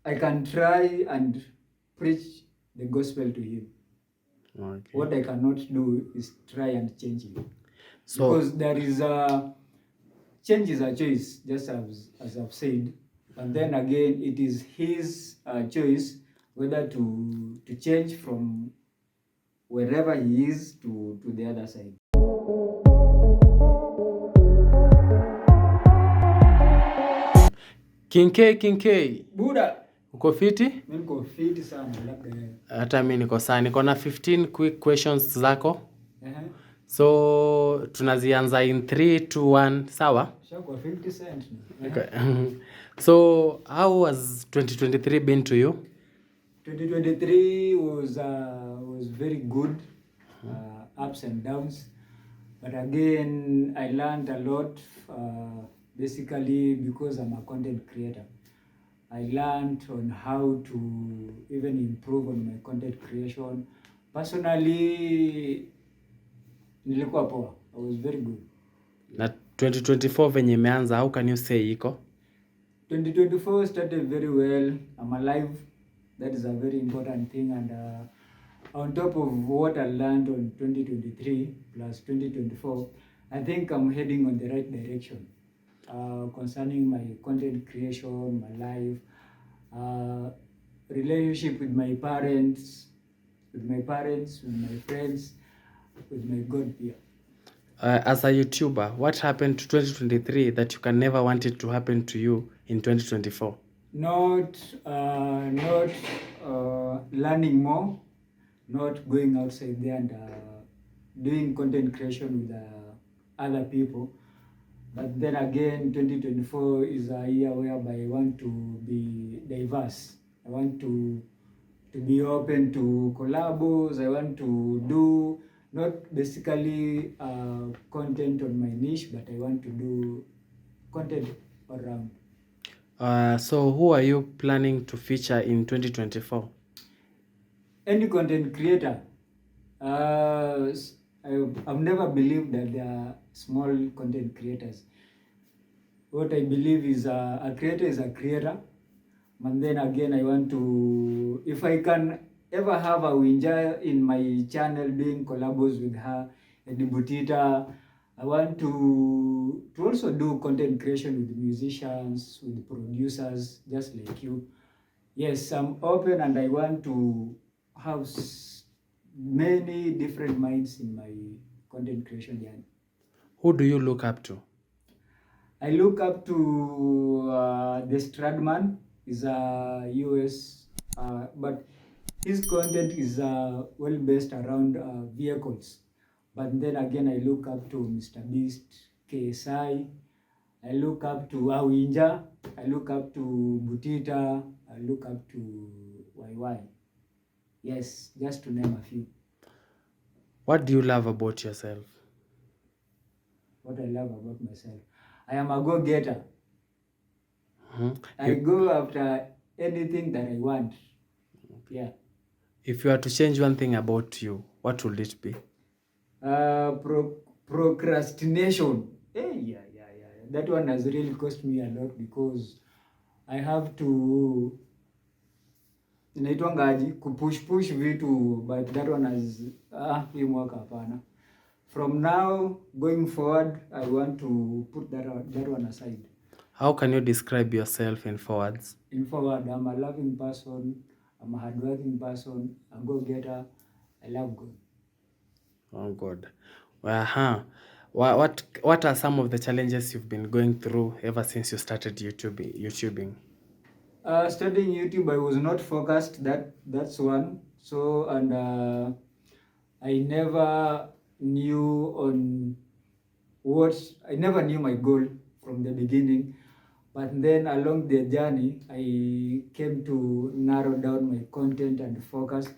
I can try and preach the gospel to him. Okay. What I cannot do is try and change him. So, Because there is a change is a choice, just as I've said. And then again, it is his choice whether to change from wherever he is to the other side. King K, Buda, uko fiti? mimi niko fit sana labda wewe. Hata mimi niko sawa. Niko na 15 quick questions zako. Ehe. So tunazianza in 3 2 1, sawa? Shako 50 cent. Okay. So how has 2023 been to you? 2023 was very good, ups and downs. But again, I learned a lot, basically because I'm a content creator. I learned on how to even improve on my content creation. Personally, nilikuwa poa. I was very good. Na 2024 venye imeanza, how can you say iko? 2024 started very well. I'm alive. That is a very important thing. And on top of what I learned on 2023 plus 2024, I think I'm heading on the right direction concerning my content creation, my life, relationship with my parents, with my friends, with my God here. As a YouTuber, what happened to 2023 that you can never want it to happen to you in 2024? Not learning more, not going outside there and doing content creation with other people. But then again, 2024 is a year whereby I want to be diverse. I want to be open to collabs. I want to do not basically content on my niche, but I want to do content around. So who are you planning to feature in 2024? Any content creator. I've never believed that there are small content creators. What I believe is a creator is a creator. And then again, I want to, if I can ever have a Winja in my channel doing collabos with her, Eddie Butita, I want to also do content creation with musicians, with producers, just like you. Yes, I'm open and I want to have many different minds in my content creation journey. Who do you look up to? I look up to the Stradman. Is a US, but his content is well based around vehicles. But then again, I look up to Mr. Beast, KSI. I look up to Awinja. I look up to Butita. I look up to YY. Yes, just to name a few. What do you love about yourself? What I love about myself, I am a go-getter. I You- go after anything that I want. Yeah. If you are to change one thing about you, what would it be? Procrastination. Yeah. That one has really cost me a lot because I have to inaitwangaji push vitu, but that one has hii mwaka hapana. From now going forward, I want to put that one aside. How can you describe yourself in 4 words? In forward, I'm a loving person, I'm a hardworking person, a go-getter, I love God. Oh God. Well, what are some of the challenges you've been going through ever since you started YouTubing? Studying YouTube, I was not focused. That's one. So and I never knew I never knew my goal from the beginning. But then along the journey, I came to narrow down my content and focus.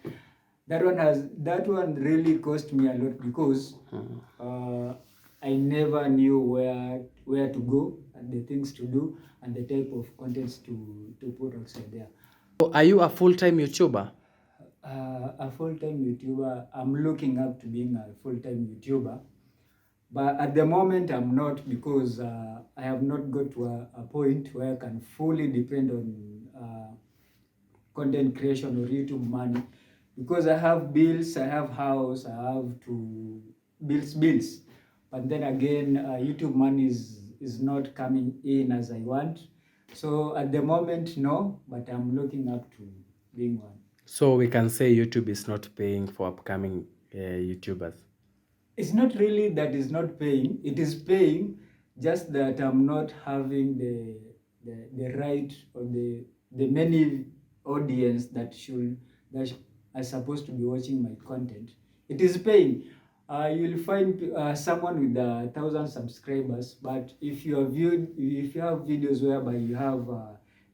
That one really cost me a lot because I never knew where to go and the things to do and the type of contents to put outside there. So are you a full-time YouTuber? A full-time YouTuber, I'm looking up to being a full-time YouTuber. But at the moment, I'm not because I have not got to a point where I can fully depend on content creation or YouTube money, because I have bills, I have house, I have to bills. But then again, YouTube money is not coming in as I want. So at the moment, no, but I'm looking up to being one. So we can say YouTube is not paying for upcoming YouTubers. It's not really that it's not paying. It is paying, just that I'm not having the right or the many audience that are supposed to be watching my content. It is paying. You'll find someone with 1,000 subscribers, but if you have videos whereby you have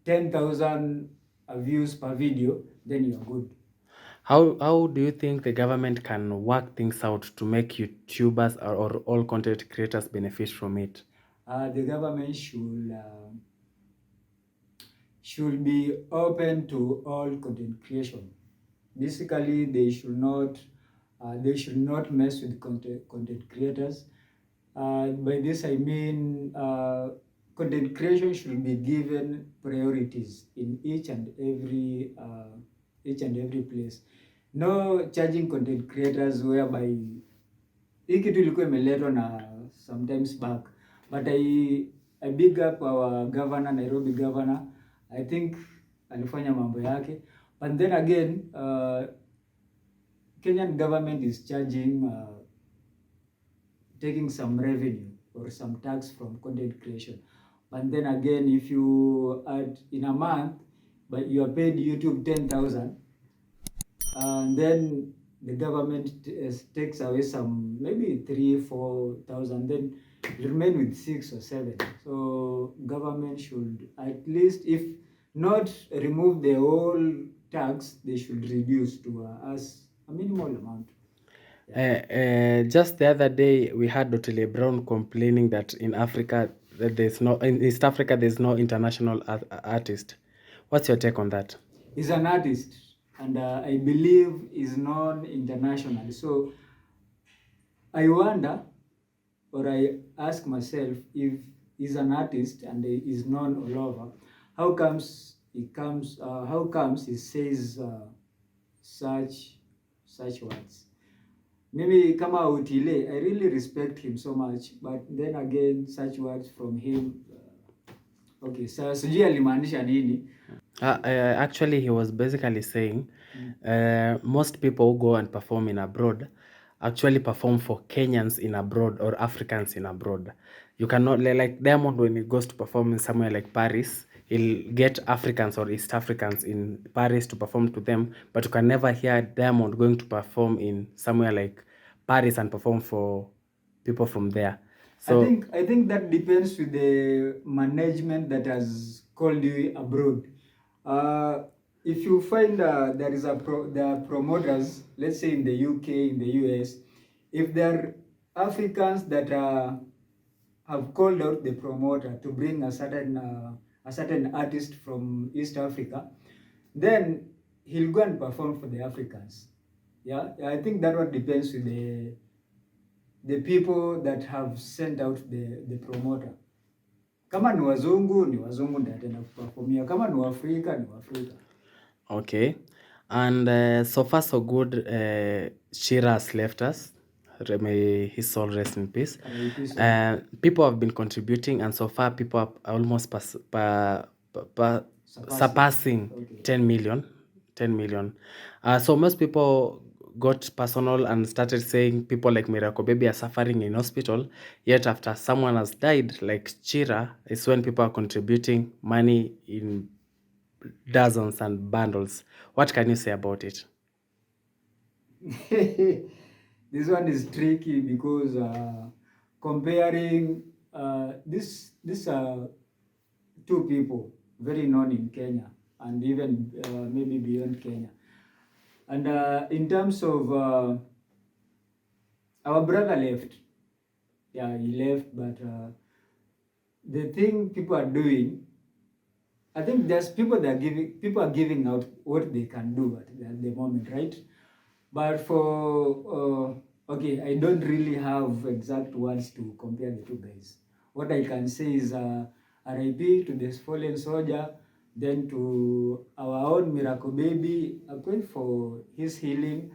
10,000 views per video, then you're good. How do you think the government can work things out to make YouTubers or all content creators benefit from it? The government should be open to all content creation. Basically, they should not mess with content creators. By this I mean content creation should be given priorities in each and every place. No charging content creators whereby hii kitu ilikuwa imeletwa na sometimes back, but I big up our governor, Nairobi governor. I think alifanya mambo yake, but then again Kenyan government is charging taking some revenue or some tax from content creation. But then again, if you add in a month, but you are paid YouTube 10,000, and then the government takes away some maybe 3,000-4,000, then you remain with 6 or 7. So government should at least, if not remove the whole tax, they should reduce to us a minimal amount. Just the other day we had Otile Brown complaining that in East Africa there's no international artist. What's your take on that? He's an artist, and I believe is known internationally. So I wonder, or I ask myself, if he's an artist and he is known all over, how comes he says such words? Maybe kama Otile, I really respect him so much, but then again such words from him, okay, so sijui alimaanisha nini. Actually, he was basically saying most people who go and perform in abroad actually perform for Kenyans in abroad or Africans in abroad. You cannot, like Diamond, when he goes to perform in somewhere like Paris, he'll get Africans or East Africans in Paris to perform to them, but you can never hear Diamond going to perform in somewhere like Paris and perform for people from there. So I think that depends with the management that has called you abroad. If you find there are promoters, let's say in the UK, in the US, if there are Africans that have called out the promoter to bring a certain artist from East Africa, then he'll go and perform for the Africans. Yeah, I think that one depends with the people that have sent out the promoter. Kama ni wazungu ndio atenda kuperformia, kama ni Waafrika ni Waafrika. Okay, and so far so good. Shira has left us. May his soul rest in peace. People have been contributing, and so far people are almost surpassing 10 million. So most people got personal and started saying people like Miracle Baby are suffering in hospital, yet after someone has died like Chira, is when people are contributing money in dozens and bundles. What can you say about it? This one is tricky because comparing this two people very known in Kenya and even maybe beyond Kenya. And in terms of our brother left. Yeah, he left, but the thing people are doing, I think there's people are giving out what they can do at the moment, right? But for okay, I don't really have exact words to compare the two guys. What I can say is RIP to this fallen soldier. then to our own Miracle Baby. I pray for his healing,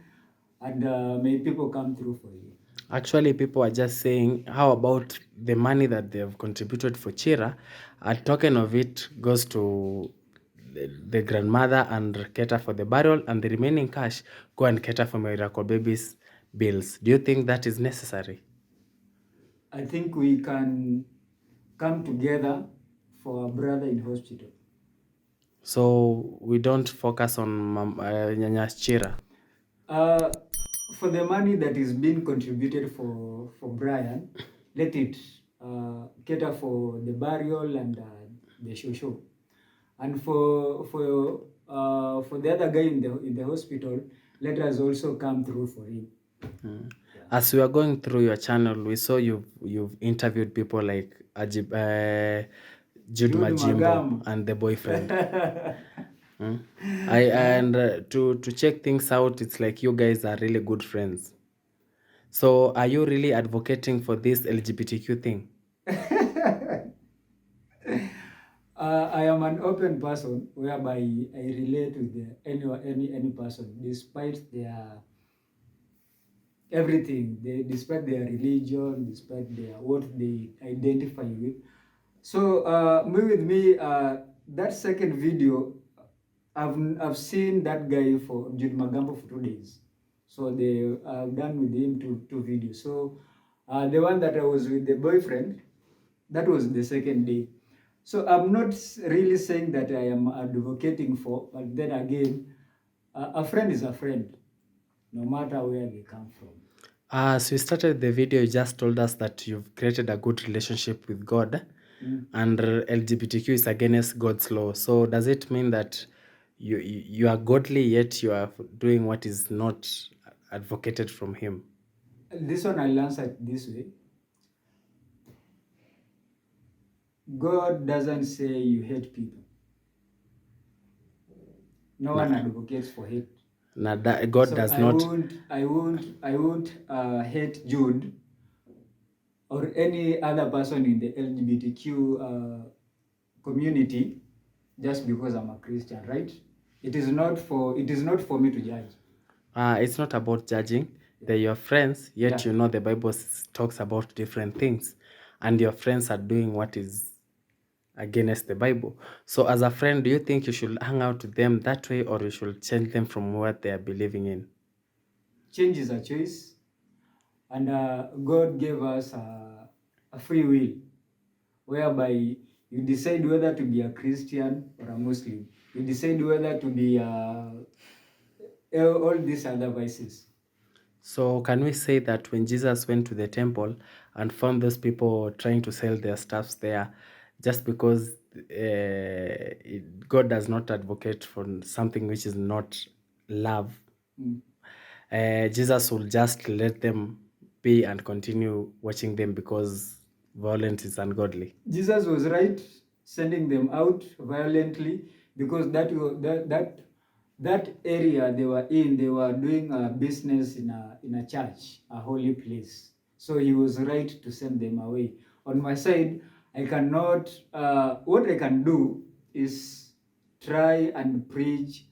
and may people come through for you. Actually, people are just saying, how about the money that they have contributed for Chira? A token of it goes to the grandmother and cater for the burial, and the remaining cash go and cater for Miracle Baby's bills. Do you think that is necessary? I think we can come together for our brother in hospital. So we don't focus on Nyanya's Chira. For the money that is being contributed for Brian, let it cater for the burial and the show. And for the other guy in the hospital, let us also come through for him. As we are going through your channel, we saw you've interviewed people like Jude Majimbo Magam. and the boyfriend. And to check things out, it's like you guys are really good friends. So are you really advocating for this LGBTQ thing? I am an open person whereby I relate with any person despite their everything, despite their religion, despite their what they identify with. So with me, that second video, I've seen that guy for Jude Magambo for 2 days. So they have done with him two videos. So the one that I was with the boyfriend, that was the second day. So I'm not really saying that I am advocating for, but then again, a friend is a friend, no matter where they come from. As we started the video, you just told us that you've created a good relationship with God, and LGBTQ is against God's law. So does it mean that you are godly, yet you are doing what is not advocated from Him? This one I'll answer it this way. God doesn't say you hate people. No one advocates for hate. God So does I not. won't hate Jude or any other person in the LGBTQ community just because I'm a Christian, right? It is not for me to judge. It's not about judging. They're your friends, yet Yeah. you know the Bible talks about different things, and your friends are doing what is against the Bible. So as a friend, do you think you should hang out with them that way, or you should change them from what they are believing in? Change is a choice, and God gave us a free will, whereby you decide whether to be a Christian or a Muslim. You decide whether to be all these other vices. So can we say that when Jesus went to the temple and found those people trying to sell their stuffs there, just because God does not advocate for something which is not love, Jesus will just let them be and continue watching them because violence is ungodly? Jesus was right sending them out violently because that area they were in, they were doing a business in a church, a holy place. So he was right to send them away. On my side, I cannot. What I can do is try and preach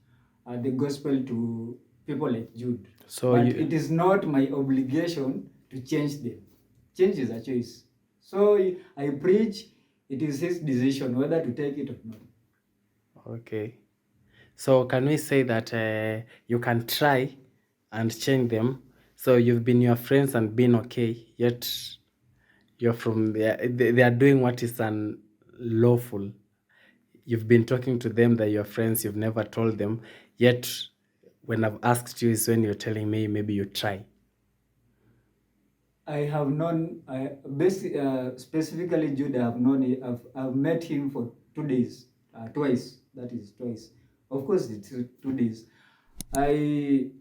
the gospel to people like Jude. So but you- it is not my obligation to change them. Change is a choice. So I preach, it is his decision whether to take it or not. Okay. So can we say that you can try and change them? So you've been your friends and been okay, yet you're from there. They are doing what is unlawful. You've been talking to them, they're your friends, you've never told them, yet when I've asked you is when you're telling me maybe you try. I have known, specifically Jude, I have known, I've met him for 2 days, twice, that is twice. Of course, it's 2 days. I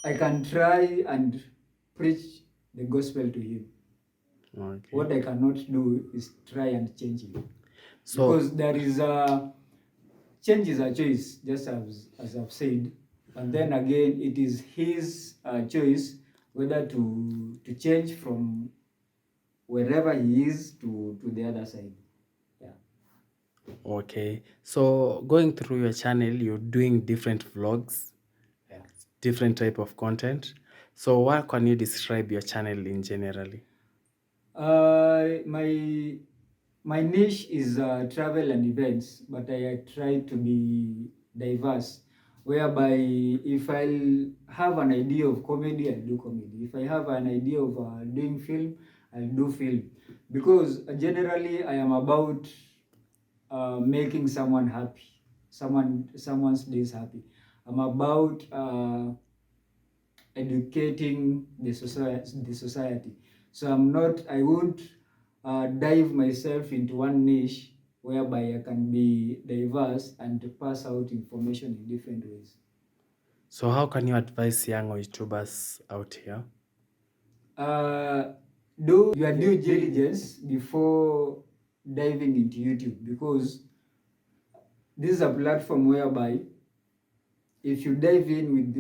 can try and preach the gospel to him. Okay. What I cannot do is try and change him. So- because there is change is a choice, just as I've said. And then again, it is his choice whether to change from wherever he is to the other side. Yeah. Okay. So going through your channel, you're doing different vlogs, Yeah. different type of content. So what can you describe your channel in generally? My niche is travel and events, but I try to be diverse, whereby if I'll have an idea of comedy, I'll do comedy. If I have an idea of doing film, I'll do film. Because generally I am about making someone happy, someone's days happy. I'm about educating the society. So I won't dive myself into one niche whereby I can be diverse and to pass out information in different ways. So how can you advise young YouTubers out here? Do your due diligence before diving into YouTube, because this is a platform whereby if you dive in with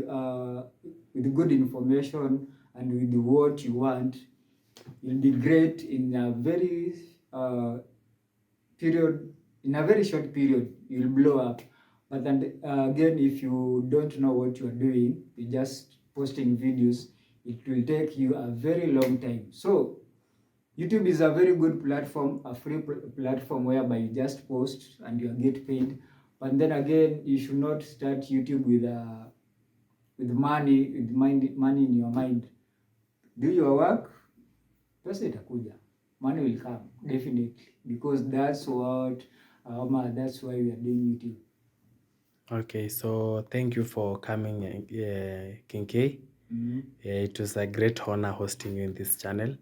good information and with what you want, you'll be great in a very period, in a very short period. You'll blow up. But then again, if you don't know what you're doing, you're just posting videos, it will take you a very long time. So YouTube is a very good platform, a free platform whereby you just post and you get paid. But then again, you should not start YouTube with money in your mind. Do your work, pesa itakuja, money will come definitely, because that's why we are doing YouTube. Okay, so thank you for coming, King K. It was a great honor hosting you in this channel.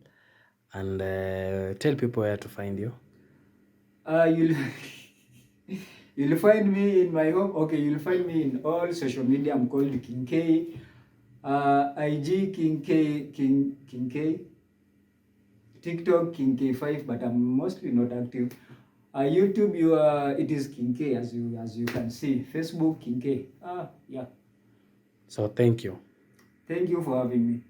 And tell people where to find you. You'll you'll find me in my home. Okay, you'll find me in all social media. I'm called King K. IG King K. TikTok King K5, but I'm mostly not active. YouTube, it is King K, as you can see. Facebook King K. Yeah. So thank you. Thank you for having me.